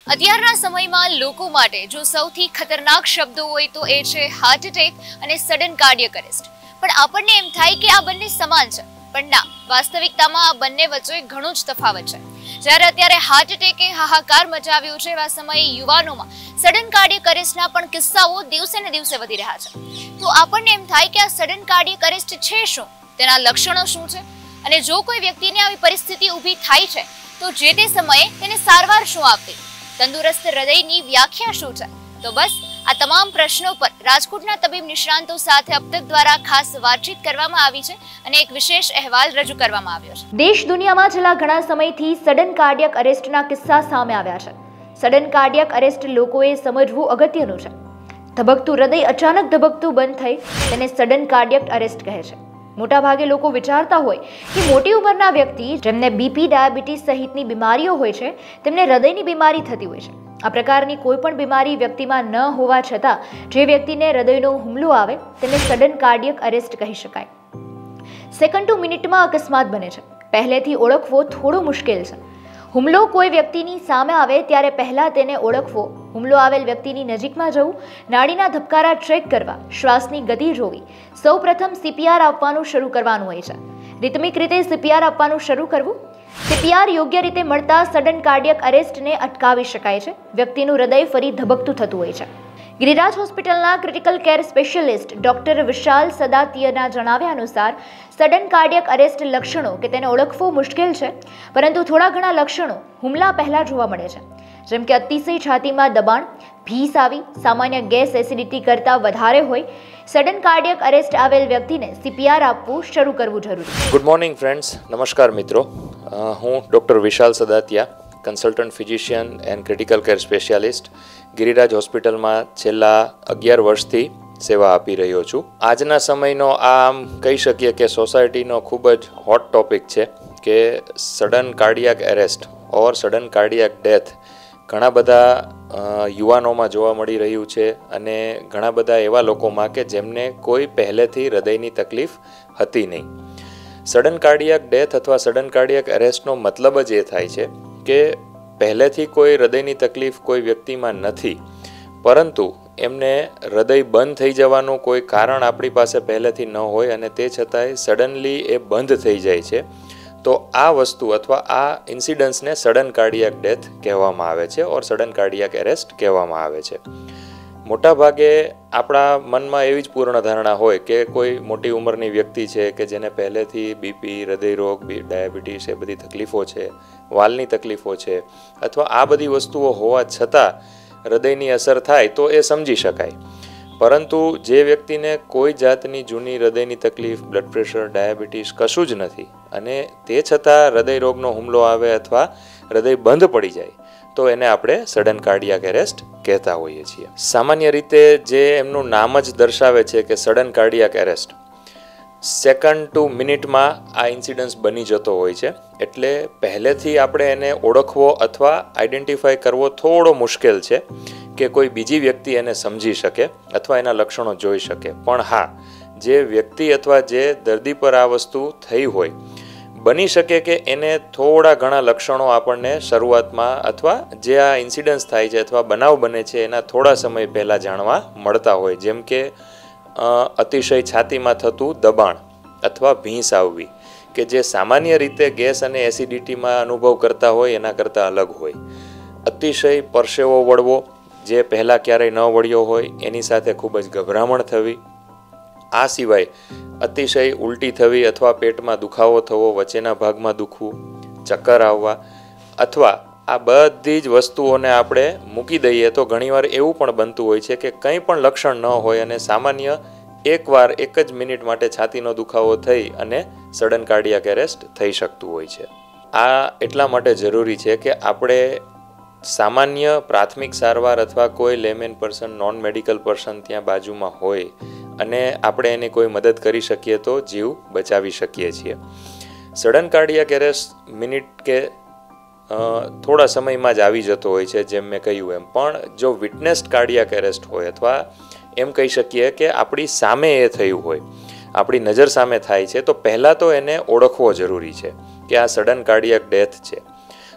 અત્યારના સમયમાં લોકો માટે જો સૌથી ખતરનાક શબ્દો હોય તો એ છે હાર્ટ એટેક અને સડન કાર્ડિયક અરેસ્ટ. પણ આપણને એમ થાય કે આ બંને સમાન છે, પણ ના, વાસ્તવિકતામાં આ બંને વચ્ચે ઘણો જ તફાવત છે. જ્યારે અત્યારે હાર્ટ એટેકે હાહાકાર મચાવ્યો છે, એવા સમયે યુવાનોમાં સડન કાર્ડિયક અરેસ્ટના પણ કિસ્સાઓ દિવસે ને દિવસે વધી રહ્યા છે. તો આપણને એમ થાય કે આ સડન કાર્ડિયક અરેસ્ટ છે શું, તેના લક્ષણો શું છે, અને જો કોઈ વ્યક્તિને આવી પરિસ્થિતિ ઊભી થાય છે તો જે તે સમયે તેને સારવાર શું આપવી, તંદુરસ્ત હૃદયની વ્યાખ્યા શું છે? તો બસ આ તમામ પ્રશ્નો પર રાજકોટના તબીબ નિષ્ણાંતો સાથે અબતક દ્વારા ખાસ વાતચીત કરવામાં આવી છે અને એક વિશેષ અહેવાલ રજૂ કરવામાં આવ્યો છે. દેશ દુનિયામાં છેલ્લા ઘણા સમયથી સડન કાર્ડિયક અરેસ્ટના કિસ્સા સામે આવ્યા છે. સડન કાર્ડિયક અરેસ્ટ લોકોએ સમજવું અગત્યનું છે. ધબકતું હૃદય અચાનક ધબકતું બંધ થઈ તેને સડન કાર્ડિયક અરેસ્ટ કહે છે. મોટાભાગે લોકો વિચારતા હોય કે મોટી ઉંમરના વ્યક્તિ જેમને બીપી, ડાયાબિટીસ સહિતની બીમારીઓ હોય છે તેમને હૃદયની બીમારી થતી હોય છે. આ પ્રકારની કોઈ પણ બીમારી વ્યક્તિમાં ન હોવા છતાં જે વ્યક્તિને હૃદયનો હુમલો આવે તેને સડન કાર્ડિયક અરેસ્ટ કહી શકાય. સેકન્ડ ટુ મિનિટમાં અકસ્માત બને છે. પહેલેથી ઓળખવો થોડો મુશ્કેલ છે. હુમલો કોઈ વ્યક્તિની સામે આવે ત્યારે પહેલા તેને ઓળખવો, હુમલો આવેલ વ્યક્તિની નજીકમાં જવું, નાડીના ધબકારા ટ્રેક કરવા, શ્વાસની ગતિ જોવી, સૌપ્રથમ CPR આપવાનું શરૂ કરવાનું હોય છે. રિધમિક રીતે CPR આપવાનું શરૂ કરવું. CPR યોગ્ય રીતે મળતા સડન કાર્ડિયક અરેસ્ટને અટકાવી શકાય છે. વ્યક્તિનું હૃદય ફરી ધબકતું થતું હોય છે. ગિરિરાજ હોસ્પિટલના ક્રિટિકલ કેર સ્પેશિયાલિસ્ટ ડોક્ટર વિશાલ સદાતિયાના જણાવ્યા અનુસાર સડન કાર્ડિયક અરેસ્ટ લક્ષણો કે તેને ઓળખવું મુશ્કેલ છે, પરંતુ થોડા ઘણા લક્ષણો હુમલા પહેલા જોવા મળે છે, જેમ કે અતિશય છાતીમાં દબાણ, ભીસ આવી, સામાન્ય ગેસ એસિડિટી કરતાં વધારે હોય. સડન કાર્ડિયક અરેસ્ટ આવેલ વ્યક્તિને CPR આપવું શરૂ કરવું જરૂરી. ગુડ મોર્નિંગ ફ્રેન્ડ્સ, નમસ્કાર મિત્રો. હું doctor Vishal Sadatiya, consultant physician and critical care specialist, Giriraj હોસ્પિટલમાં છેલ્લા 11 વર્ષથી સેવા આપી રહ્યો છું. આજના સમયનો આમ કહી શકીએ કે સોસાયટીનો ખૂબ જ હોટ ટોપિક છે કે સડન કાર્ડિયક એરેસ્ટ ઓર સડન કાર્ડિયક ડેથ ઘણા બધા યુવાનોમાં જોવા મળી રહ્યું છે, અને ઘણા બધા એવા લોકોમાં કે જેમને કોઈ પહેલેથી હૃદયની તકલીફ હતી નહીં. સડન કાર્ડિયક ડેથ અથવા સડન કાર્ડિયક એરેસ્ટનો મતલબ જ એ થાય છે કે પહેલેથી કોઈ હૃદયની તકલીફ કોઈ વ્યક્તિમાં નથી, પરંતુ એમને હૃદય બંધ થઈ જવાનું કોઈ કારણ આપણી પાસે પહેલેથી ન હોય અને તે છતાંય સડનલી એ બંધ થઈ જાય છે. તો આ વસ્તુ અથવા આ ઇન્સિડન્સને સડન કાર્ડિયક ડેથ કહેવામાં આવે છે ઓર સડન કાર્ડિયક એરેસ્ટ કહેવામાં આવે છે. મોટાભાગે આપણા મનમાં એવી જ પૂર્ણ ધારણા હોય કે કોઈ મોટી ઉંમરની વ્યક્તિ છે કે જેને પહેલેથી બીપી, હૃદયરોગ, ડાયાબિટીસ એ બધી તકલીફો છે, વાલની તકલીફો છે, અથવા આ બધી વસ્તુઓ હોવા છતાં હૃદયની અસર થાય તો એ સમજી શકાય. પરંતુ જે વ્યક્તિને કોઈ જાતની જૂની હૃદયની તકલીફ, બ્લડ પ્રેશર, ડાયાબિટીસ કશું જ નથી અને તે છતાં હૃદય રોગનો હુમલો આવે અથવા હૃદય બંધ પડી જાય તો એને આપણે સડન કાર્ડિયક એરેસ્ટ કહેતા હોઈએ છીએ. સામાન્ય રીતે જે એમનું નામ જ દર્શાવે છે કે sudden cardiac arrest, second to મિનિટમાં આ ઇન્સિડન્સ બની જતો હોય છે, એટલે પહેલેથી આપણે એને ઓળખવો અથવા આઈડેન્ટિફાય કરવો થોડો મુશ્કેલ છે કે કોઈ બીજી વ્યક્તિ એને સમજી શકે અથવા એના લક્ષણો જોઈ શકે. પણ હા, જે વ્યક્તિ અથવા જે દર્દી પર આ વસ્તુ થઈ હોય, બની શકે કે એને થોડા ઘણા લક્ષણો આપણને શરૂઆતમાં અથવા જે આ ઇન્સિડન્સ થાય છે અથવા બનાવ બને છે એના થોડા સમય પહેલાં જાણવા મળતા હોય, જેમ કે અતિશય છાતીમાં થતું દબાણ અથવા ભીંસ આવવી કે જે સામાન્ય રીતે ગેસ અને એસિડિટીમાં અનુભવ કરતા હોય એના કરતાં અલગ હોય. અતિશય પરસેવો વળવો જે પહેલાં ક્યારેય ન વળ્યો હોય એની સાથે ખૂબ જ ગભરામણ થવી. આ સિવાય અતિશય ઉલટી થવી અથવા પેટમાં દુખાવો થવો, વચ્ચેના ભાગમાં દુખવું, ચક્કર આવવા, અથવા આ બધી જ વસ્તુઓને આપણે મૂકી દઈએ તો ઘણીવાર એવું પણ બનતું હોય છે કે કંઈ પણ લક્ષણ ન હોય અને સામાન્ય એકવાર 1 જ મિનિટ માટે છાતીનો દુખાવો થઈ અને સડન કાર્ડિયક એરેસ્ટ થઈ શકતું હોય છે. આ એટલા માટે જરૂરી છે કે આપણે સામાન્ય પ્રાથમિક સારવાર અથવા કોઈ લેમેન પર્સન, નોન મેડિકલ પર્સન ત્યાં બાજુમાં હોય અને આપણે એની કોઈ મદદ કરી શકીએ તો જીવ બચાવી શકીએ છીએ. સડન કાર્ડિયક એરેસ્ટ મિનિટ કે થોડા સમયમાં જ આવી જતો હોય છે, જેમ મેં કહ્યું એમ. પણ જો વિટનેસ્ડ કાર્ડિયક એરેસ્ટ હોય અથવા એમ કહી શકીએ કે આપણી સામે એ થયું હોય, આપણી નજર સામે થાય છે, તો પહેલાં તો એને ઓળખવો જરૂરી છે કે આ સડન કાર્ડિયક ડેથ છે.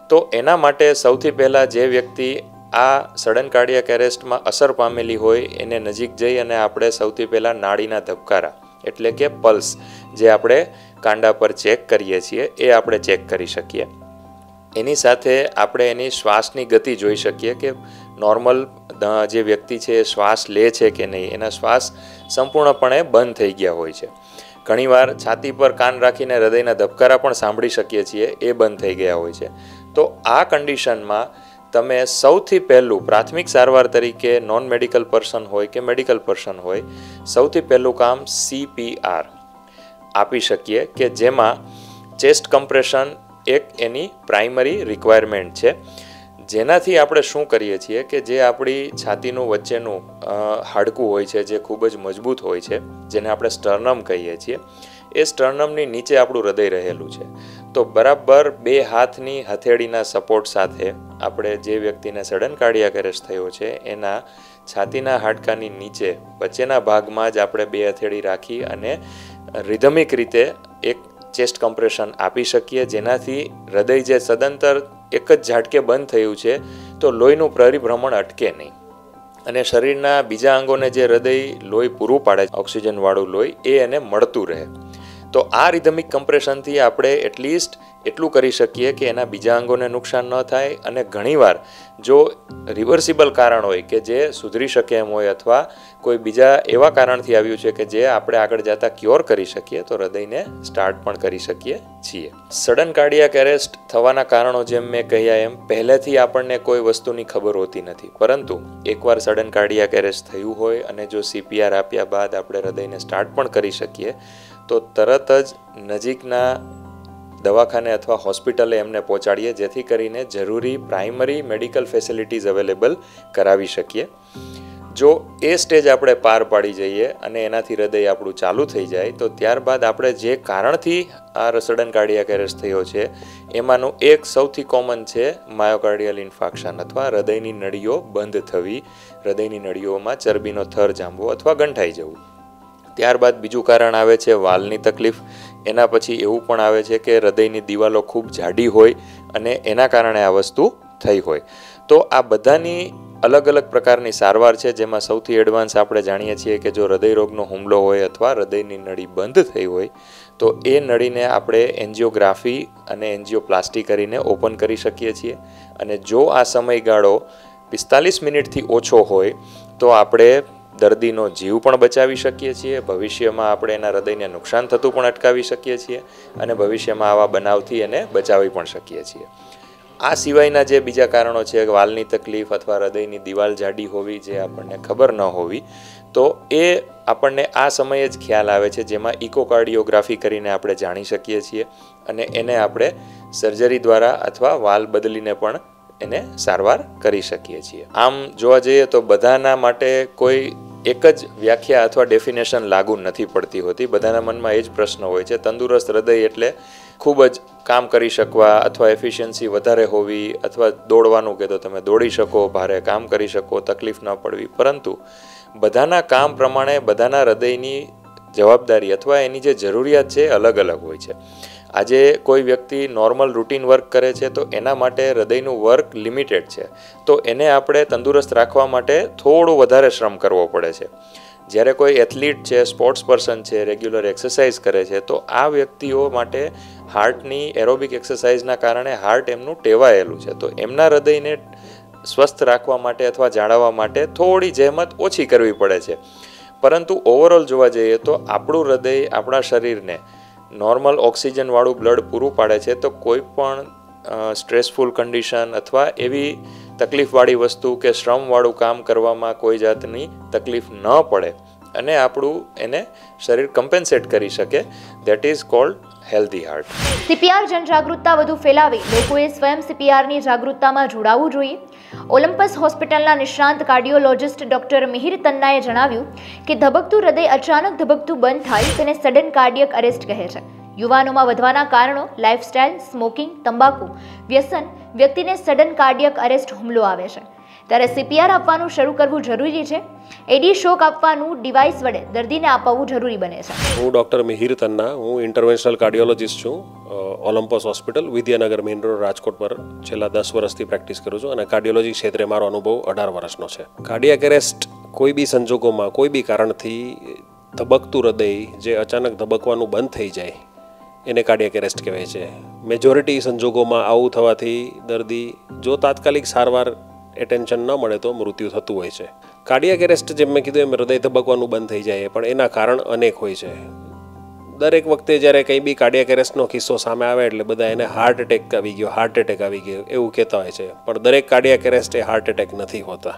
તો એના માટે સૌથી પહેલાં જે વ્યક્તિ આ સડન કાર્ડિયાક એરેસ્ટમાં અસર પામેલી હોય એને નજીક જઈ અને આપણે સૌથી પહેલાં નાડીના ધબકારા એટલે કે પલ્સ જે આપણે કાંડા પર ચેક કરીએ છીએ એ આપણે ચેક કરી શકીએ. એની સાથે આપણે એની શ્વાસની ગતિ જોઈ શકીએ કે નોર્મલ જે વ્યક્તિ છે એ શ્વાસ લે છે કે નહીં, એના શ્વાસ સંપૂર્ણપણે બંધ થઈ ગયા હોય છે. ઘણીવાર છાતી પર કાન રાખીને હૃદયના ધબકારા પણ સાંભળી શકીએ છીએ, એ બંધ થઈ ગયા હોય છે. તો આ કન્ડિશનમાં તમે સૌથી પહેલું પ્રાથમિક સારવાર તરીકે નોન મેડિકલ પર્સન હોય કે મેડિકલ પર્સન હોય, સૌથી પહેલું કામ CPR આપી શકીએ કે જેમાં ચેસ્ટ કમ્પ્રેશન એક એની પ્રાઇમરી રિક્વાયરમેન્ટ છે. જેનાથી આપણે શું કરીએ છીએ કે જે આપણી છાતીનું વચ્ચેનું હાડકું હોય છે જે ખૂબ જ મજબૂત હોય છે, જેને આપણે સ્ટર્નમ કહીએ છીએ, એ સ્ટર્નમની નીચે આપણું હૃદય રહેલું છે. તો બરાબર 2 હાથની હથેળીના સપોર્ટ સાથે આપણે જે વ્યક્તિને સડન કાર્ડિયાક એરેસ્ટ થયો છે એના છાતીના હાડકાની નીચે વચ્ચેના ભાગમાં જ આપણે 2 હથેળી રાખી અને રિધમિક રીતે એક ચેસ્ટ કમ્પ્રેશન આપી શકીએ, જેનાથી હૃદય જે સદંતર એક જ ઝાટકે બંધ થયું છે તો લોહીનું પરિભ્રમણ અટકે નહીં અને શરીરના બીજા અંગોને જે હૃદય લોહી પૂરું પાડે ઓક્સિજનવાળું લોહી એ એને મળતું રહે. તો આ રિધમિક કમ્પ્રેશનથી આપણે એટલીસ્ટ એટલું કરી શકીએ કે એના બીજા અંગોને નુકસાન ન થાય. અને ઘણીવાર જો રિવર્સિબલ કારણ હોય કે જે સુધરી શકે એમ હોય અથવા કોઈ બીજા એવા કારણથી આવ્યું છે કે જે આપણે આગળ જતાં ક્યોર કરી શકીએ તો હૃદયને સ્ટાર્ટ પણ કરી શકીએ છીએ. સડન કાર્ડિયાક એરેસ્ટ થવાના કારણો જેમ મેં કહ્યા એમ પહેલેથી આપણને કોઈ વસ્તુની ખબર હોતી નથી, પરંતુ એકવાર સડન કાર્ડિયાક એરેસ્ટ થયું હોય અને જો CPR આપ્યા બાદ આપણે હૃદયને સ્ટાર્ટ પણ કરી શકીએ તો તરત જ નજીકના દવાખાને અથવા હોસ્પિટલે એમને પહોંચાડીએ, જેથી કરીને જરૂરી પ્રાઇમરી મેડિકલ ફેસિલિટીઝ અવેલેબલ કરાવી શકીએ. જો એ સ્ટેજ આપણે પાર પાડી જઈએ અને એનાથી હૃદય આપણું ચાલુ થઈ જાય તો ત્યારબાદ આપણે જે કારણથી આ સડન કાર્ડિયાક એરેસ્ટ થયો છે એમાંનું એક સૌથી કોમન છે માયોકાર્ડિયલ ઇન્ફાર્ક્શન અથવા હૃદયની નળીઓ બંધ થવી, હૃદયની નળીઓમાં ચરબીનો થર જામવો અથવા ગંઠાઈ જવું. ત્યારબાદ બીજું કારણ આવે છે વાલ્વની તકલીફ. એના પછી એવું પણ આવે છે કે હૃદયની દિવાલો ખૂબ જાડી હોય અને એના કારણે આ વસ્તુ થઈ હોય. તો આ બધાની અલગ અલગ પ્રકારની સારવાર છે, જેમાં સૌથી એડવાન્સ આપણે જાણીએ છીએ કે જો હૃદયરોગનો હુમલો હોય અથવા હૃદયની નળી બંધ થઈ હોય તો એ નળીને આપણે એન્જિયોગ્રાફી અને એન્જિયોપ્લાસ્ટી કરીને ઓપન કરી શકીએ છીએ. અને જો આ સમયગાળો 45 મિનિટથી ઓછો હોય તો આપણે દર્દીનો જીવ પણ બચાવી શકીએ છીએ, ભવિષ્યમાં આપણે એના હૃદયને નુકસાન થતું પણ અટકાવી શકીએ છીએ અને ભવિષ્યમાં આવા બનાવથી એને બચાવી પણ શકીએ છીએ. આ સિવાયના જે બીજા કારણો છે, વાલ્વની તકલીફ અથવા હૃદયની દિવાલ જાડી હોવી જે આપણને ખબર ન હોવી, તો એ આપણને આ સમયે જ ખ્યાલ આવે છે, જેમાં ઇકોકાર્ડિયોગ્રાફી કરીને આપણે જાણી શકીએ છીએ અને એને આપણે સર્જરી દ્વારા અથવા વાલ્વ બદલીને પણ એને સારવાર કરી શકીએ છીએ. આમ જોવા જઈએ તો બધાના માટે કોઈ એક જ વ્યાખ્યા અથવા ડેફિનેશન લાગુ નથી પડતી હોતી. બધાના મનમાં એ જ પ્રશ્ન હોય છે. તંદુરસ્ત હૃદય એટલે ખૂબ જ કામ કરી શકવા અથવા એફિશિયન્સી વધારે હોવી અથવા દોડવાનું કે તો તમે દોડી શકો, ભારે કામ કરી શકો, તકલીફ ન પડવી. પરંતુ બધાના કામ પ્રમાણે બધાના હૃદયની જવાબદારી અથવા એની જે જરૂરિયાત છે અલગ અલગ હોય છે. આજે કોઈ વ્યક્તિ નોર્મલ રૂટીન વર્ક કરે છે તો એના માટે હૃદયનું વર્ક લિમિટેડ છે, તો એને આપણે તંદુરસ્ત રાખવા માટે થોડો વધારે શ્રમ કરવો પડે છે. જ્યારે કોઈ એથ્લીટ છે, સ્પોર્ટ્સ પર્સન છે, રેગ્યુલર એક્સરસાઇઝ કરે છે તો આ વ્યક્તિઓ માટે હાર્ટની એરોબિક એક્સરસાઇઝના કારણે હાર્ટ એમનું ટેવાયેલું છે, તો એમના હૃદયને સ્વસ્થ રાખવા માટે અથવા જાળવવા માટે થોડી જહેમત ઓછી કરવી પડે છે. પરંતુ ઓવરઓલ જોવા જઈએ તો આપણું હૃદય આપણા શરીરને નોર્મલ ઓક્સિજનવાળું બ્લડ પૂરું પાડે છે, તો કોઈ પણ સ્ટ્રેસફુલ કન્ડિશન અથવા એવી તકલીફવાળી વસ્તુ કે શ્રમવાળું કામ કરવામાં કોઈ જાતની તકલીફ ન પડે અને આપણું એને શરીર કમ્પેન્સેટ કરી શકે. That is called healthy heart. CPR જનજાગૃતતા વધુ ફેલાવે લોકોએ સ્વયં CPRની જાગૃતતામાં જોડાવવું જોઈએ. ઓલિમ્પસ હોસ્પિટલના નિષ્ણાંત કાર્ડિયોલોજિસ્ટ ડોક્ટર મિહિર તન્નાએ જણાવ્યું કે ધબકતું હૃદય અચાનક ધબકતું બંધ થાય તેને સડન કાર્ડિયક અરેસ્ટ કહે છે. યુવાનોમાં વધવાના કારણો લાઇફસ્ટાઇલ, સ્મોકિંગ, તંબાકુ, વ્યસન, વ્યક્તિને સડન કાર્ડિયક અરેસ્ટ હુમલો આવે છે ત્યારે CPR આપવાનું શરૂ કરવું જરૂરી છે. એડી શોક આપવાનું ડિવાઇસ વડે દર્દીને આપવું જરૂરી બને છે. હું ડૉક્ટર મિહિર તન્ના, હું ઇન્ટરવેન્શનલ કાર્ડિયોલોજિસ્ટ છું. Olympus hospital, Vidyanagar main road, Rajkot પર છેલ્લા 10 વર્ષથી પ્રેક્ટિસ કરું છું અને કાર્ડિયોલોજી ક્ષેત્રે મારો અનુભવ 18 વર્ષનો છે. કાર્ડિયાક એરેસ્ટ કોઈ બી સંજોગોમાં કોઈ બી કારણથી ધબકતું હૃદય જે અચાનક ધબકવાનું બંધ થઈ જાય એને કાર્ડિયાક એરેસ્ટ કહેવાય છે. મેજોરિટી સંજોગોમાં આવું થવાથી દર્દી જો તાત્કાલિક સારવાર એટેન્શન ન મળે તો મૃત્યુ થતું હોય છે. કાર્ડિયાક એરેસ્ટ જેમ મેં કીધું એમ હૃદય ધબકવાનું બંધ થઈ જાય પણ એના કારણ અનેક હોય છે. દરેક વખતે જ્યારે કંઈ બી કાર્ડિયાક એરેસ્ટનો કિસ્સો સામે આવે એટલે બધા એને હાર્ટ એટેક આવી ગયો એવું કહેતા હોય છે. પણ દરેક કાર્ડિયાક એરેસ્ટ એ હાર્ટ એટેક નથી હોતા.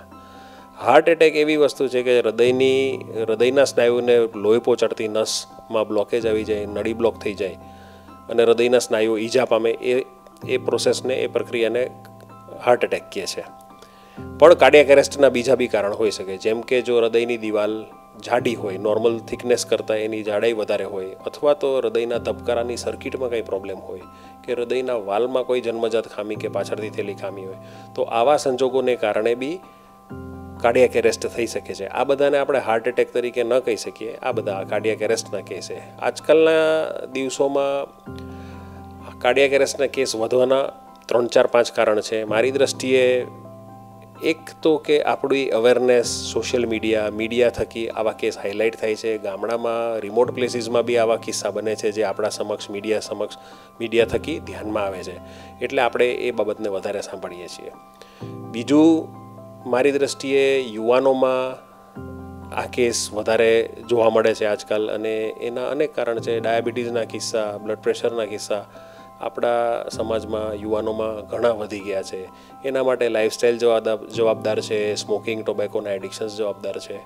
હાર્ટ એટેક એવી વસ્તુ છે કે હૃદયના સ્નાયુને લોહી પહોંચાડતી નસમાં બ્લોકેજ આવી જાય, નળી બ્લોક થઈ જાય અને હૃદયના સ્નાયુઓ ઈજા પામે એ પ્રોસેસને, એ પ્રક્રિયાને હાર્ટ એટેક કહે છે. પણ કાર્ડિયાક એરેસ્ટના બીજા બી કારણ હોઈ શકે, જેમ કે જો હૃદયની દિવાલ જાડી હોય, નોર્મલ થિકનેસ કરતાં એની જાડાઈ વધારે હોય, અથવા તો હૃદયના ધબકારાની સર્કિટમાં કંઈ પ્રોબ્લેમ હોય કે હૃદયના વાલ્વમાં કોઈ જન્મજાત ખામી કે પાછળથી થયેલી ખામી હોય તો આવા સંજોગોને કારણે બી કાર્ડિયાક એરેસ્ટ થઈ શકે છે. આ બધાને આપણે હાર્ટ એટેક તરીકે ન કહી શકીએ, આ બધા કાર્ડિયાક એરેસ્ટના કેસ છે. આજકાલના દિવસોમાં કાર્ડિયાક એરેસ્ટના કેસ વધવાના 3-4-5 કારણ છે. મારી દ્રષ્ટિએ એક તો કે આપણી અવેરનેસ, સોશિયલ મીડિયા થકી આવા કેસ હાઇલાઇટ થાય છે. ગામડામાં, રિમોટ પ્લેસીસમાં બી આવા કિસ્સા બને છે જે આપણા સમક્ષ મીડિયા થકી ધ્યાનમાં આવે છે, એટલે આપણે એ બાબતને વધારે સાંભળીએ છીએ. બીજું, મારી દ્રષ્ટિએ યુવાનોમાં આ કેસ વધારે જોવા મળે છે આજકાલ અને એના અનેક કારણ છે. ડાયાબિટીસના કિસ્સા, બ્લડ પ્રેશરના કિસ્સા આપણા સમાજમાં યુવાનોમાં ઘણા વધી ગયા છે. એના માટે લાઇફસ્ટાઇલ જવાબદાર છે, સ્મોકિંગ, ટોબેકોના એડિક્શન્સ જવાબદાર છે.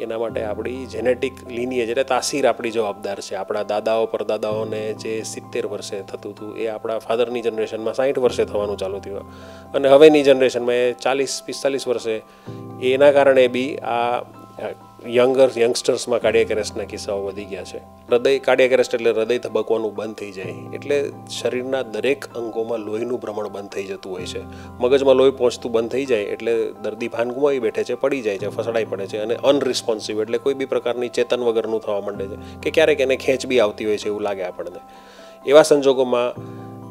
એના માટે આપણી જેનેટિક લીનિએજ એટલે તાસીર આપણી જવાબદાર છે. આપણા દાદાઓ પરદાદાઓને જે 70 વર્ષે થતું હતું એ આપણા ફાધરની જનરેશનમાં 60 વર્ષે થવાનું ચાલુ થયું અને હવેની જનરેશનમાં એ 40-45 વર્ષે. એના કારણે બી આ યંગસ્ટર્સમાં કાર્ડિયાક એરેસ્ટના કિસ્સાઓ વધી ગયા છે. કાર્ડિયાક એરેસ્ટ એટલે હૃદય ધબકવાનું બંધ થઈ જાય એટલે શરીરના દરેક અંગોમાં લોહીનું ભ્રમણ બંધ થઈ જતું હોય છે. મગજમાં લોહી પહોંચતું બંધ થઈ જાય એટલે દર્દી ભાન ગુમાવી બેઠે છે, પડી જાય છે, ફસડાઈ પડે છે અને અનરિસ્પોન્સિવ એટલે કોઈ બી પ્રકારની ચેતન વગરનું થવા માંડે છે કે ક્યારેક એને ખેંચ બી આવતી હોય છે એવું લાગે આપણને. એવા સંજોગોમાં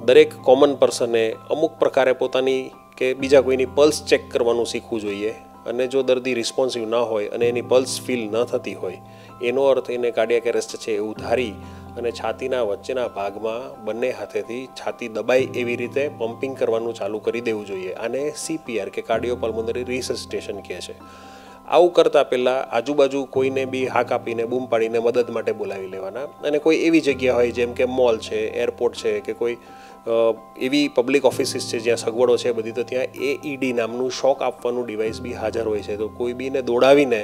દરેક કોમન પર્સને અમુક પ્રકારે પોતાની કે બીજા કોઈની પલ્સ ચેક કરવાનું શીખવું જોઈએ અને જો દર્દી રિસ્પોન્સિવ ન હોય અને એની પલ્સ ફીલ ન થતી હોય એનો અર્થ એને કાર્ડિયાક એરેસ્ટ છે એવું ધારી અને છાતીના વચ્ચેના ભાગમાં બંને હાથેથી છાતી દબાઈ એવી રીતે પમ્પિંગ કરવાનું ચાલુ કરી દેવું જોઈએ. આને CPR કે કાર્ડિયોપલ્મોનરી રિસસિટેશન કહે છે. આવું કરતાં પહેલાં આજુબાજુ કોઈને બી હાક આપીને બૂમ પાડીને મદદ માટે બોલાવી લેવાના અને કોઈ એવી જગ્યા હોય જેમ કે મોલ છે, એરપોર્ટ છે કે કોઈ એવી પબ્લિક ઓફિસીસ છે જ્યાં સગવડો છે બધી, તો ત્યાં AED નામનું શોક આપવાનું ડિવાઇસ બી હાજર હોય છે. તો કોઈ બીને દોડાવીને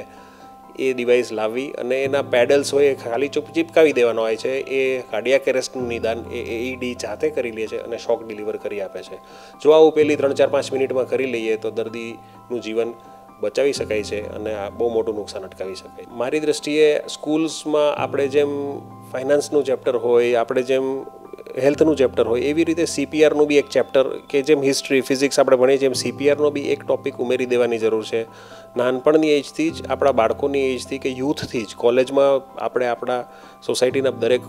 એ ડિવાઇસ લાવી અને એના પેડલ્સ હોય એ ખાલી ચીપકાવી દેવાનો હોય છે. એ કાર્ડિયાક એરેસ્ટનું નિદાન એ AED જાતે કરી લે છે અને શોક ડિલિવર કરી આપે છે. જો આવું પહેલી 3-4-5 મિનિટમાં કરી લઈએ તો દર્દીનું જીવન બચાવી શકાય છે અને આ બહુ મોટું નુકસાન અટકાવી શકાય. મારી દ્રષ્ટિએ સ્કૂલ્સમાં આપણે જેમ ફાઇનાન્સનું ચેપ્ટર હોય, આપણે જેમ હેલ્થનું ચેપ્ટર હોય એવી રીતે CPRનું બી એક ચેપ્ટર કે જેમ હિસ્ટ્રી, ફિઝિક્સ આપણે ભણીએ છીએ એમ CPRનો બી એક ટોપિક ઉમેરી દેવાની જરૂર છે. નાનપણની એજથી જ, આપણા બાળકોની એજથી કે યુથથી જ કોલેજમાં આપણે આપણા સોસાયટીના દરેક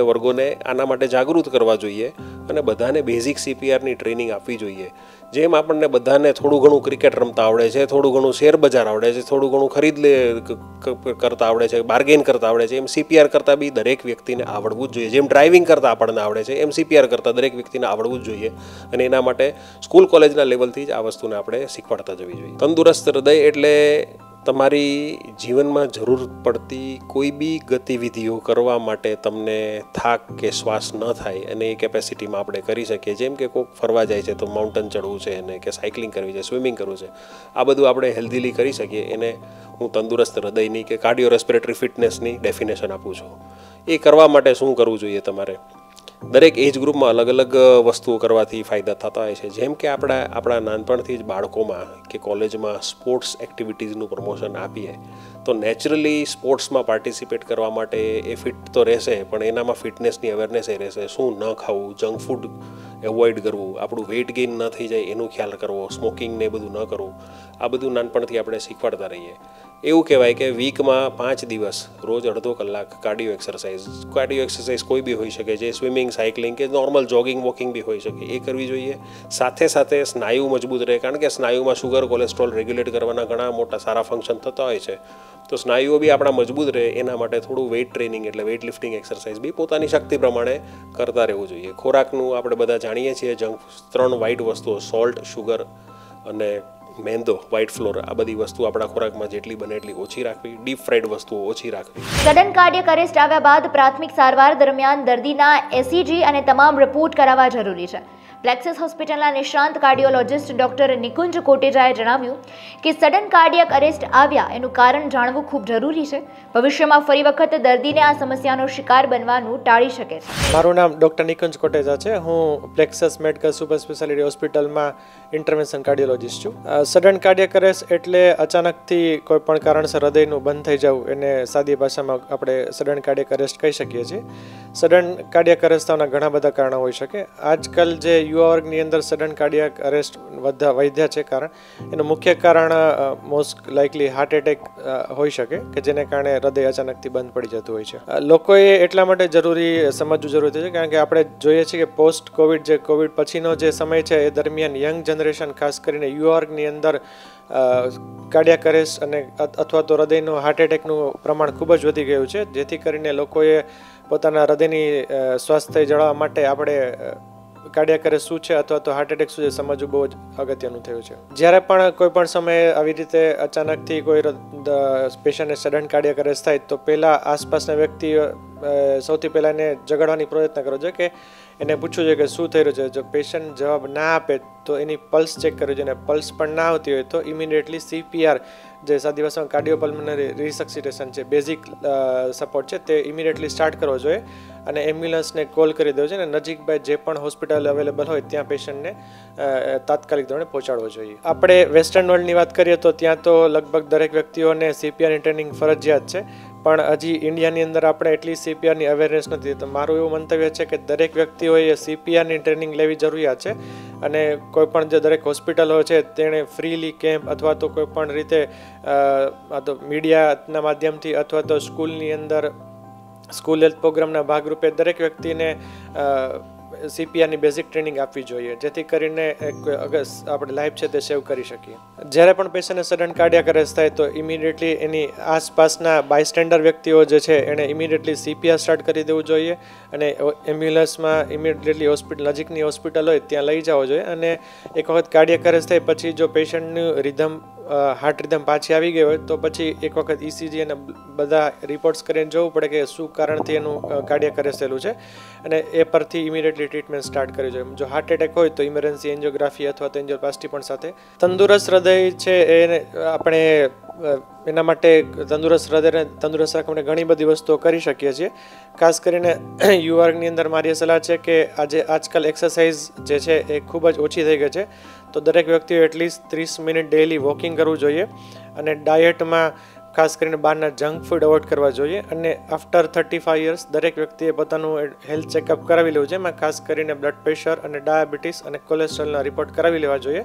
વર્ગોને આના માટે જાગૃત કરવા જોઈએ અને બધાને બેઝિક CPRની ટ્રેનિંગ આપવી જોઈએ. જેમ આપણને બધાને થોડું ઘણું ક્રિકેટ રમતા આવડે છે, થોડું ઘણું શેર બજાર આવડે છે, થોડું ઘણું કરતા આવડે છે, બાર્ગેન કરતા આવડે છે, એમ CPR કરતાં બી દરેક વ્યક્તિને આવડવું જ જોઈએ. જેમ ડ્રાઇવિંગ કરતાં આપણને આવડે છે એમ CPR કરતાં દરેક વ્યક્તિને આવડવું જ જોઈએ અને એના માટે સ્કૂલ કોલેજના લેવલથી જ આ વસ્તુને આપણે શીખવાડતા જવી જોઈએ. તંદુરસ્ત હૃદય એટલે તમારી જીવનમાં જરૂર પડતી કોઈ બી ગતિવિધિઓ કરવા માટે તમને થાક કે શ્વાસ ન થાય અને એ કેપેસિટીમાં આપણે કરી શકીએ. જેમ કે કોઈક ફરવા જાય છે તો માઉન્ટેન ચડવું છે અને કે સાયકલિંગ કરવી છે, સ્વિમિંગ કરવું છે, આ બધું આપણે હેલ્ધીલી કરી શકીએ. એને હું તંદુરસ્ત હૃદયની કે કાર્ડિયો રેસ્પિરેટરી ફિટનેસની ડેફિનેશન આપું છું. એ કરવા માટે શું કરવું જોઈએ તમારે? દરેક એજ ગ્રુપમાં અલગ અલગ વસ્તુઓ કરવાથી ફાયદા થતા હોય છે. જેમ કે આપણા નાનપણથી જ બાળકોમાં કે કોલેજમાં સ્પોર્ટ્સ એક્ટિવિટીઝનું પ્રમોશન આપીએ તો નેચરલી સ્પોર્ટ્સમાં પાર્ટિસિપેટ કરવા માટે એ ફિટ તો રહેશે, પણ એનામાં ફિટનેસની અવેરનેસ એ રહેશે. શું ન ખાવું, જંક ફૂડ એવોઇડ કરવું, આપણું વેઇટ ગેઇન ન થઈ જાય એનું ખ્યાલ કરવો, સ્મોકિંગ ને બધું ન કરવું, આ બધું નાનપણથી આપણે શીખવાડતા રહીએ. એવું કહેવાય કે વીકમાં 5 દિવસ રોજ અડધો કલાક કાર્ડિયો એક્સરસાઇઝ કોઈ બી હોઈ શકે, જે સ્વિમિંગ, સાયકલિંગ કે નોર્મલ જોગિંગ વોકિંગ બી હોઈ શકે, એ કરવી જોઈએ. સાથે સાથે સ્નાયુ મજબૂત રહે, કારણ કે સ્નાયુમાં શુગર, કોલેસ્ટ્રોલ રેગ્યુલેટ કરવાના ઘણા મોટા સારા ફંક્શન થતા હોય છે. તો સ્નાયુઓ બી આપણા મજબૂત રહે એના માટે થોડું વેઇટ ટ્રેનિંગ એટલે વેઇટ લિફ્ટિંગ એક્સરસાઇઝ બી પોતાની શક્તિ પ્રમાણે કરતા રહેવું જોઈએ. ખોરાકનું આપણે બધા જાણીએ છીએ, 3 વ્હાઇટ વસ્તુઓ, સોલ્ટ, શુગર અને મેંદો, વ્હાઇટ ફ્લોર, આ બધી વસ્તુ આપણા ખોરાકમાં જેટલી બને એટલી ઓછી રાખવી. ડીપ ફ્રાઈડ વસ્તુઓ ઓછી રાખવી. સડન કાર્ડિયક અરેસ્ટ આવ્યા બાદ પ્રાથમિક સારવાર દરમિયાન દર્દીના એસીજી અને તમામ રિપોર્ટ કરાવવા જરૂરી છે. પ્લેક્સિસ હોસ્પિટલના નિષ્ણાંત કાર્ડિયોલોજિસ્ટ ડોક્ટર નિકુંજ કોટેચાએ જણાવ્યું કે સડન કાર્ડિયક અરેસ્ટ આવ્યા એનું કારણ જાણવું ખૂબ જરૂરી છે. ભવિષ્યમાં ફરી વખત દર્દીને આ સમસ્યાનો શિકાર બનવાનું ટાળી શકે છે. મારું નામ ડૉક્ટર નિકુંજ કોટેચા છે. હું પ્લેક્સસ મેડિકલ સુપર સ્પેશિયાલિટી હોસ્પિટલમાં ઇન્ટરવેન્શન કાર્ડિયોલોજિસ્ટ છું. સડન કાર્ડિયક અરેસ્ટ એટલે અચાનકથી કોઈ પણ કારણસર હૃદયનું બંધ થઈ જવું, એને સાદી ભાષામાં આપણે સડન કાર્ડિયક અરેસ્ટ કહી શકીએ છીએ. સડન કાર્ડિયક અરેસ્ટ થવાના ઘણા બધા કારણો હોઈ શકે. આજકાલ જે યુવા વર્ગની અંદર સડન કાર્ડિયક અરેસ્ટ વધ્યા છે કારણ એનું મુખ્ય કારણ મોસ્ટ લાઇકલી હાર્ટ એટેક હોઈ શકે કે જેને કારણે હૃદય અચાનકથી બંધ પડી જતું હોય છે. લોકોએ એટલા માટે સમજવું જરૂરી છે કારણ કે આપણે જોઈએ છીએ કે પોસ્ટ કોવિડ, જે કોવિડ પછીનો જે સમય છે એ દરમિયાન યંગ જનરેશન, ખાસ કરીને યુવા વર્ગની અંદર કાર્ડિયક અરેસ્ટ અને અથવા તો હૃદયનું હાર્ટ એટેકનું પ્રમાણ ખૂબ જ વધી ગયું છે. જેથી કરીને લોકોએ પોતાના હૃદયની સ્વાસ્થ્ય જાળવવા માટે આપણે કાર્ડિયક અરેસ્ટ શું છે અથવા તો હાર્ટ એટેક શું છે સમજવું બહુ જ અગત્યનું થયું છે. જ્યારે પણ કોઈ પણ સમયે આવી રીતે અચાનકથી કોઈ પેશન્ટને સડન કાર્ડિયક અરેસ્ટ થાય તો પહેલાં આસપાસના વ્યક્તિઓ સૌથી પહેલાં એને જગાડવાની પ્રયત્ન કરવો જોઈએ કે એને પૂછવું જોઈએ કે શું થઈ રહ્યું છે. જો પેશન્ટ જવાબ ના આપે તો એની પલ્સ ચેક કરવી જોઈએ, અને પલ્સ પણ ના આવતી હોય તો ઇમિડિયેટલી CPR, જે સાદી ભાષામાં કાર્ડિયોપલ્મનરી રિસક્સિટેશન છે, બેઝિક સપોર્ટ છે, તે ઇમિડિયેટલી સ્ટાર્ટ કરવો જોઈએ અને એમ્બ્યુલન્સને કોલ કરી દેવો જોઈએ અને નજીક બાય જે પણ હોસ્પિટલ અવેલેબલ હોય ત્યાં પેશન્ટને તાત્કાલિક ધોરણે પહોંચાડવો જોઈએ. આપણે વેસ્ટર્ન વર્લ્ડની વાત કરીએ તો ત્યાં તો લગભગ દરેક વ્યક્તિઓને CPRની ટ્રેનિંગ ફરજિયાત છે, પણ હજી ઇન્ડિયાની અંદર આપણે એટલી CPRની અવેરનેસ નથી. તો મારું એવું મંતવ્ય છે કે દરેક વ્યક્તિઓએ CPRની ટ્રેનિંગ લેવી જરૂરિયાત છે અને કોઈપણ જે દરેક હોસ્પિટલો છે તેણે ફ્રીલી કેમ્પ અથવા તો કોઈપણ રીતે તો મીડિયાના માધ્યમથી અથવા તો સ્કૂલની અંદર સ્કૂલ હેલ્થ પ્રોગ્રામના ભાગરૂપે દરેક વ્યક્તિને CPRની બેઝિક ટ્રેનિંગ આપવી જોઈએ, જેથી કરીને આપણે લાઈફ છે તે સેવ કરી શકીએ. જ્યારે પણ પેશન્ટને સડન કાર્ડિયક અરેસ્ટ થાય તો ઇમિડિયેટલી એની આસપાસના બાયસ્ટેન્ડર વ્યક્તિઓ જે છે એણે ઇમિડિયેટલી CPR સ્ટાર્ટ કરી દેવું જોઈએ અને એમ્બ્યુલન્સમાં ઇમિડિયેટલી નજીકની હોસ્પિટલ હોય ત્યાં લઈ જવો જોઈએ. અને એક વખત કાર્ડિયક અરેસ્ટ થાય પછી જો પેશન્ટનું હાર્ટ રિધમ પાછી આવી ગઈ હોય તો પછી એક વખત ECG અને બધા રિપોર્ટ્સ કરીને જોવું પડે કે શું કારણથી એનું કાર્ડિયક અરેસ્ટ થયેલું છે અને એ પરથી ઇમિડિયેટલી ટ્રીટમેન્ટ સ્ટાર્ટ કરવી જોઈએ. જો હાર્ટ એટેક હોય તો ઇમરજન્સી એન્જિયોગ્રાફી અથવા તો એન્જિયોપ્લાસ્ટી પણ સાથે. તંદુરસ્ત હૃદય છે એને આપણે એના માટે તંદુરસ્ત હૃદયને તંદુરસ્ત રાખવા માટે ઘણી બધી વસ્તુઓ કરી શકીએ છીએ. ખાસ કરીને યુવા વર્ગની અંદર મારી સલાહ છે કે આજકાલ એક્સરસાઇઝ જે છે એ ખૂબ જ ઓછી થઈ ગઈ છે, તો દરેક વ્યક્તિએ એટલીસ્ટ 30 મિનિટ ડેઇલી વોકિંગ કરવું જોઈએ અને ડાયટમાં ખાસ કરીને બહારના જંક ફૂડ અવોઇડ કરવા જોઈએ. અને આફ્ટર 35 યર્સ દરેક વ્યક્તિએ પોતાનું હેલ્થ ચેકઅપ કરાવી લેવું જોઈએ, એમાં ખાસ કરીને બ્લડ પ્રેશર અને ડાયાબિટીસ અને કોલેસ્ટ્રોલના રિપોર્ટ કરાવી લેવા જોઈએ.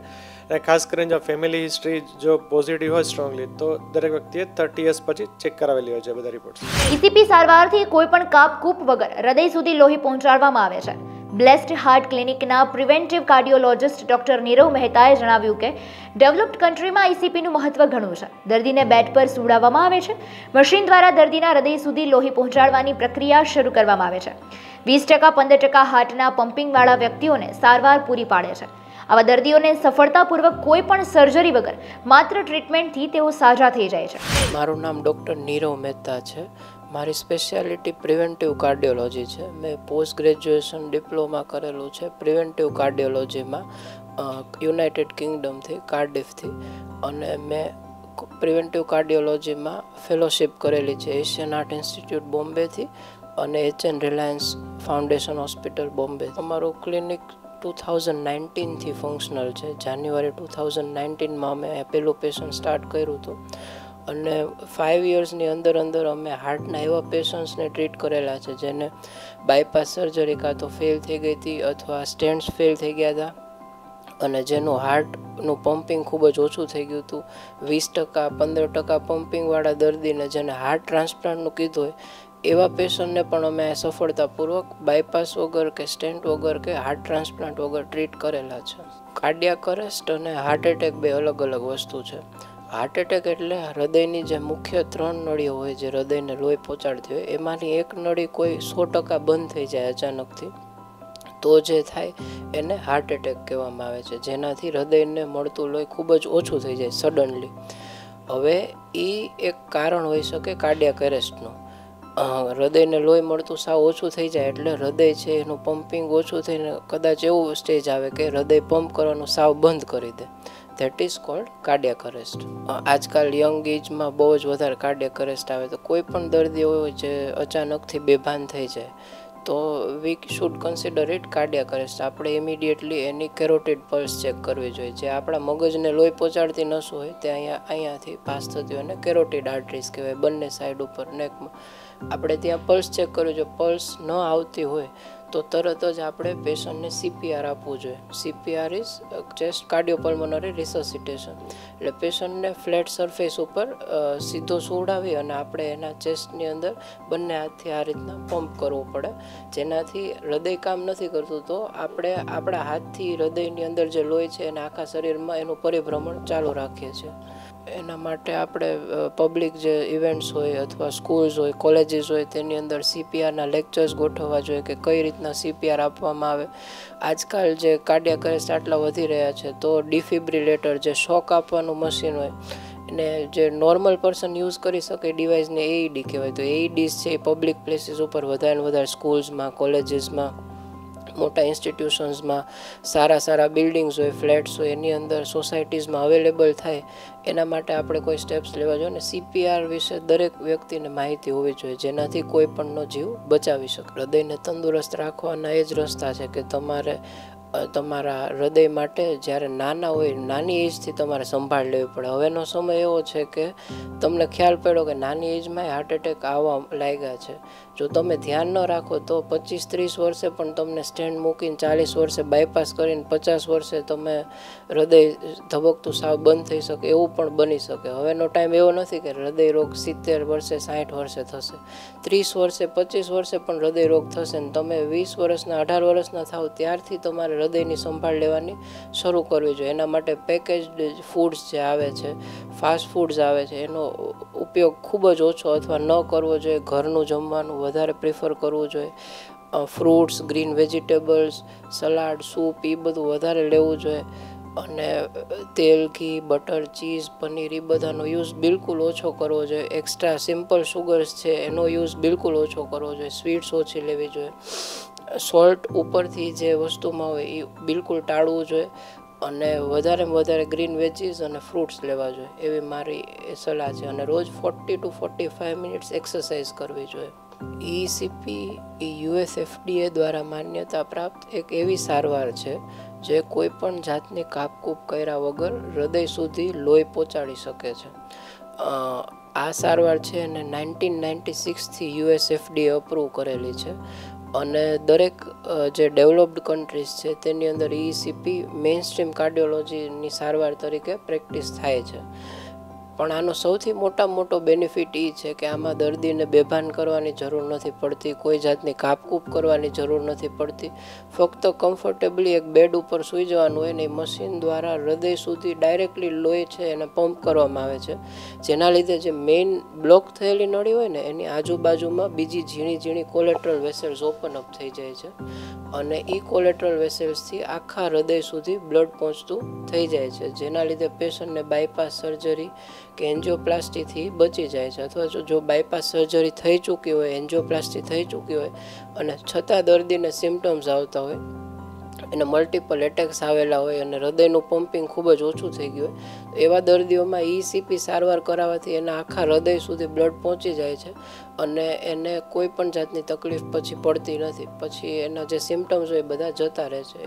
અને ખાસ કરીને જો ફેમિલી હિસ્ટ્રી જો પોઝિટિવ હોય સ્ટ્રોંગલી તો દરેક વ્યક્તિએ 30 યર્સ પછી ચેક કરાવી લેવા જોઈએ બધા રિપોર્ટ્સ. ECP સારવારથી કોઈ પણ કાપકૂપ વગર હૃદય સુધી લોહી પહોંચાડવામાં આવે છે. બ્લેસ્ડ હાર્ટ ક્લિનિકના પ્રિવેન્ટિવ કાર્ડિયોલોજિસ્ટ ડોક્ટર નીરવ મહેતાએ જણાવ્યું કે ડેવલપ્ડ કન્ટ્રીમાં ECPનું મહત્વ ઘણું છે. દર્દીને બેડ પર સુવડાવવામાં આવે છે. મશીન દ્વારા દર્દીના હૃદય સુધી લોહી પહોંચાડવાની પ્રક્રિયા શરૂ કરવામાં આવે છે. 20% 15% હાર્ટના પમ્પિંગવાળા વ્યક્તિઓને સારવાર પૂરી પાડે છે. આવા દર્દીઓને સફળતાપૂર્વક કોઈ પણ સર્જરી વગર માત્ર ટ્રીટમેન્ટથી તેઓ સાજા થઈ જાય છે. મારું નામ ડૉક્ટર નીરવ મહેતા છે. મારી સ્પેશિયાલિટી પ્રિવેન્ટિવ કાર્ડિયોલોજી છે. મેં પોસ્ટ ગ્રેજ્યુએશન ડિપ્લોમા કરેલું છે પ્રિવેન્ટિવ કાર્ડિયોલોજીમાં યુનાઇટેડ કિંગડમથી, કાર્ડિફથી, અને મેં પ્રિવેન્ટિવ કાર્ડિયોલોજીમાં ફેલોશિપ કરેલી છે એશિયન હાર્ટ ઇન્સ્ટિટ્યૂટ બોમ્બેથી અને HN Reliance foundation hospital Bombay. અમારું ક્લિનિક 2019થી ફંક્શનલ છે. જાન્યુઆરી 2019માં અમે પહેલું પેશન્ટ સ્ટાર્ટ કર્યું હતું અને 5 યર્સની અંદર અમે હાર્ટના એવા પેશન્ટ્સને ટ્રીટ કરેલા છે જેને બાયપાસ સર્જરી કાં તો ફેલ થઈ ગઈ હતી અથવા સ્ટેન્ટ્સ ફેલ થઈ ગયા હતા અને જેનું હાર્ટનું પમ્પિંગ ખૂબ જ ઓછું થઈ ગયું હતું. 20% 15% પમ્પિંગવાળા દર્દીને જેને હાર્ટ ટ્રાન્સપ્લાન્ટનું કીધું હોય એવા પેશન્ટને પણ અમે સફળતાપૂર્વક બાયપાસ વગર કે સ્ટેન્ટ વગર કે હાર્ટ ટ્રાન્સપ્લાન્ટ વગર ટ્રીટ કરેલા છે. કાર્ડિયાક અરેસ્ટ અને હાર્ટ એટેક બે અલગ અલગ વસ્તુ છે. હાર્ટ એટેક એટલે હૃદયની જે મુખ્ય 3 નળીઓ હોય જે હૃદયને લોહી પહોંચાડતી હોય એમાંની એક નળી કોઈ 100% બંધ થઈ જાય અચાનકથી તો જે થાય એને હાર્ટ એટેક કહેવામાં આવે છે, જેનાથી હૃદયને મળતું લોહી ખૂબ જ ઓછું થઈ જાય સડનલી. હવે એ એક કારણ હોઈ શકે કાર્ડિયાક એરેસ્ટનું. હૃદયને લોહી મળતું સાવ ઓછું થઈ જાય એટલે હૃદય છે એનું પમ્પિંગ ઓછું થઈને કદાચ એવું સ્ટેજ આવે કે હૃદય પંપ કરવાનું સાવ બંધ કરી દે. That is called cardiac arrest. આજકાલ યંગ એજમાં બહુ જ વધારે કાર્ડિયાક અરેસ્ટ આવે તો કોઈ પણ દર્દી હોય જે અચાનકથી બેભાન થઈ જાય તો we should consider it cardiac arrest. આપણે ઇમિડિયેટલી એની કેરોટિડ પલ્સ ચેક કરવી જોઈએ. જે આપણા મગજને લોહી પહોંચાડતી નસો હોય તે અહીંયાથી પાસ થતી હોય અને કેરોટિડ આર્ટરીઝ કહેવાય બંને સાઈડ ઉપર નેકમાં. આપણે ત્યાં પલ્સ ચેક કરવું જોઈએ. પલ્સ ન આવતી હોય તો તરત જ આપણે પેશન્ટને CPR આપવું જોઈએ. CPR is chest cardiopulmonary resuscitation. એટલે પેશન્ટને ફ્લેટ સરફેસ ઉપર સીધો સુવડાવી અને આપણે એના ચેસ્ટની અંદર બંને હાથથી આ રીતના પંપ કરવું પડે, જેનાથી હૃદય કામ નથી કરતું તો આપણે આપણા હાથથી હૃદયની અંદર જે લોહી છે એને આખા શરીરમાં એનું પરિભ્રમણ ચાલુ રાખીએ છીએ. એના માટે આપણે પબ્લિક જે ઇવેન્ટ્સ હોય અથવા સ્કૂલ્સ હોય કોલેજીસ હોય તેની અંદર CPRના લેક્ચર્સ ગોઠવવા જોઈએ કે કઈ રીતના CPR આપવામાં આવે. આજકાલ જે કાર્ડિયાક અરેસ્ટ આટલા વધી રહ્યા છે તો ડિફિબ્રિલેટર જે શોક આપવાનું મશીન હોય એને જે નોર્મલ પર્સન યુઝ કરી શકે ડિવાઇસને AED કહેવાય. તો AEDs છે એ પબ્લિક પ્લેસીસ ઉપર વધારે સ્કૂલ્સમાં કોલેજીસમાં મોટા ઇન્સ્ટિટ્યુશન્સમાં સારા બિલ્ડિંગ્સ હોય ફ્લેટ્સ હોય એની અંદર સોસાયટીઝમાં અવેલેબલ થાય એના માટે આપણે કોઈ સ્ટેપ્સ લેવા જોઈએ. અને CPR વિશે દરેક વ્યક્તિને માહિતી હોવી જોઈએ જેનાથી કોઈ પણનો જીવ બચાવી શકે. હૃદયને તંદુરસ્ત રાખવાના એ જ રસ્તા છે કે તમારે તમારા હૃદય માટે જ્યારે નાના હોય નાની એજથી તમારે સંભાળ લેવી પડે. હવેનો સમય એવો છે કે તમને ખ્યાલ પડ્યો કે નાની એજમાં હાર્ટ એટેક આવવા લાગ્યા છે. જો તમે ધ્યાન ન રાખો તો 25-30 વર્ષે પણ તમને સ્ટેન્ડ મૂકીને 40 વર્ષે બાયપાસ કરીને 50 વર્ષે તમે હૃદય ધબકતું સાવ બંધ થઈ શકે એવું પણ બની શકે. હવેનો ટાઈમ એવો નથી કે હૃદય રોગ 70 વર્ષે 60 વર્ષે થશે. 30 વર્ષે 25 વર્ષે પણ હૃદય રોગ થશે ને તમે 20 વર્ષના 18 વર્ષના થાવ ત્યારથી તમારે હૃદયની સંભાળ લેવાની શરૂ કરવી જોઈએ. એના માટે પેકેજ્ડ ફૂડ્સ જે આવે છે, ફાસ્ટ ફૂડ્સ આવે છે એનો ઉપયોગ ખૂબ જ ઓછો અથવા ન કરવો જોઈએ. ઘરનું જમવાનું વધારે પ્રિફર કરવું જોઈએ. Fruits, green vegetables, salad, soup એ બધું વધારે લેવું જોઈએ. અને તેલ, ઘી, બટર, ચીઝ, પનીર એ બધાનો યુઝ બિલકુલ ઓછો કરવો જોઈએ. એક્સ્ટ્રા સિમ્પલ શુગર્સ છે એનો યુઝ બિલકુલ ઓછો કરવો જોઈએ. સ્વીટ્સ ઓછી લેવી જોઈએ. સોલ્ટ ઉપરથી જે વસ્તુમાં હોય એ બિલકુલ ટાળવું જોઈએ અને વધારેમાં વધારે ગ્રીન વેજીસ અને ફ્રૂટ્સ લેવા જોઈએ એવી મારી સલાહ છે. અને રોજ 40 to 45 મિનિટ્સ એક્સરસાઇઝ કરવી જોઈએ. ECP એ US FDA દ્વારા માન્યતા પ્રાપ્ત એક એવી સારવાર છે જે કોઈ પણ જાતની કાપકૂપ કર્યા વગર હૃદય સુધી લોહી પહોંચાડી શકે છે. આ સારવાર છે એને 1996થી US FDA અપ્રૂવ કરેલી છે અને દરેક જે ડેવલપ્ડ કન્ટ્રીઝ છે તેની અંદર ECP મેઇનસ્ટ્રીમ કાર્ડિયોલોજીની સારવાર તરીકે પ્રેક્ટિસ થાય છે. પણ આનો સૌથી મોટો બેનિફિટ એ છે કે આમાં દર્દીને બેભાન કરવાની જરૂર નથી પડતી, કોઈ જાતની કાપકૂપ કરવાની જરૂર નથી પડતી. ફક્ત કમ્ફર્ટેબલી એક બેડ ઉપર સૂઈ જવાનું હોય ને એ મશીન દ્વારા હૃદય સુધી ડાયરેક્ટલી લોહી છે એને પંપ કરવામાં આવે છે, જેના લીધે જે મેઇન બ્લોક થયેલી નળી હોય ને એની આજુબાજુમાં બીજી ઝીણી કોલેટરલ વેસલ્સ ઓપન અપ થઈ જાય છે અને એ કોલેટરલ વેસલ્સથી આખા હૃદય સુધી બ્લડ પહોંચતું થઈ જાય છે, જેના લીધે પેશન્ટને બાયપાસ સર્જરી કે એન્જિયોપ્લાસ્ટીથી બચી જાય છે. અથવા જો બાયપાસ સર્જરી થઈ ચૂકી હોય, એન્જિયોપ્લાસ્ટી થઈ ચૂકી હોય અને છતાં દર્દીને સિમ્ટમ્સ આવતા હોય એને મલ્ટિપલ એટેક્સ આવેલા હોય અને હૃદયનું પમ્પિંગ ખૂબ જ ઓછું થઈ ગયું હોય એવા દર્દીઓમાં ECP સારવાર કરાવવાથી એના આખા હૃદય સુધી બ્લડ પહોંચી જાય છે અને એને કોઈ પણ જાતની તકલીફ પછી પડતી નથી. પછી એના જે સિમ્ટમ્સ હોય બધા જતા રહે છે.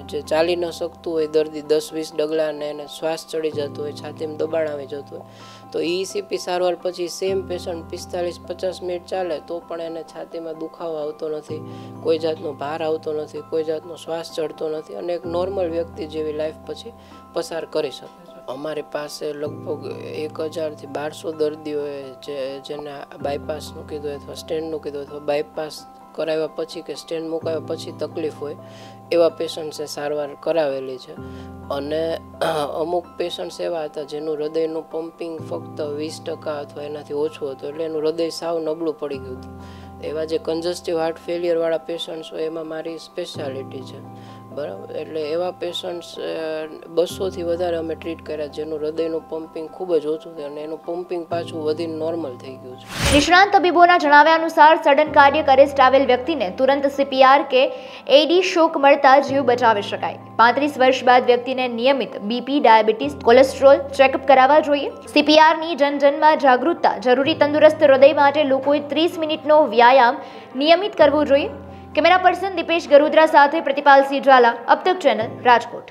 જે ચાલી ન શકતું હોય દર્દી 10-20 ડગલાને એને શ્વાસ ચડી જતો હોય, છાતીમાં દબાણ આવી જતું હોય, તો ECP સારવાર પછી સેમ પેશન્ટ 45-50 મિનિટ ચાલે તો પણ એને છાતીમાં દુખાવો આવતો નથી, કોઈ જાતનો ભાર આવતો નથી, કોઈ જાતનો શ્વાસ ચડતો નથી અને એક નોર્મલ વ્યક્તિ જેવી લાઈફ પછી પસાર કરી શકે છે. અમારી પાસે લગભગ 1000 થી 1200 દર્દીઓએ જેને બાયપાસનું કીધું અથવા સ્ટેન્ડનું કીધું અથવા બાયપાસ કરાવ્યા પછી કે સ્ટેન્ડ મુકાવ્યા પછી તકલીફ હોય એવા પેશન્ટ્સે સારવાર કરાવેલી છે. અને અમુક પેશન્ટ્સ એવા હતા જેનું હૃદયનું પમ્પિંગ ફક્ત 20% અથવા એનાથી ઓછું હતું, એટલે એનું હૃદય સાવ નબળું પડી ગયું હતું. એવા જે કન્જસ્ટિવ હાર્ટ ફેલિયરવાળા પેશન્ટ્સ હોય એમાં મારી સ્પેશિયાલિટી છે, બરાબર. એટલે એવા પેશન્ટ્સ 200થી વધારે અમે ટ્રીટ કર્યા જેનું હૃદયનું પમ્પિંગ ખૂબ જ ઓછું થયું અને એનું પમ્પિંગ પાછું વધીને નોર્મલ થઈ ગયું છે. નિષ્ણાંત તબીબોના જણાવ્યા અનુસાર સડન કાર્ડિયક અરેસ્ટ આવેલ વ્યક્તિને તુરંત CPR કે AD શોક મળતા જીવ બચાવી શકાય. 35 વર્ષ બાદ વ્યક્તિને નિયમિત BP, ડાયાબિટીસ, કોલેસ્ટ્રોલ ચેકઅપ કરાવવા જોઈએ. CPRની જનજનમાં જાગૃતતા જરૂરી. તંદુરસ્ત હૃદય માટે લોકોએ 30 મિનિટનો વ્યાયામ નિયમિત કરવો જોઈએ. કેમેરા પર્સન દીપેશ ગરુદ્રા સાથે પ્રતિપાલસિંહ ઝાલા, અબ તક ચેનલ, રાજકોટ.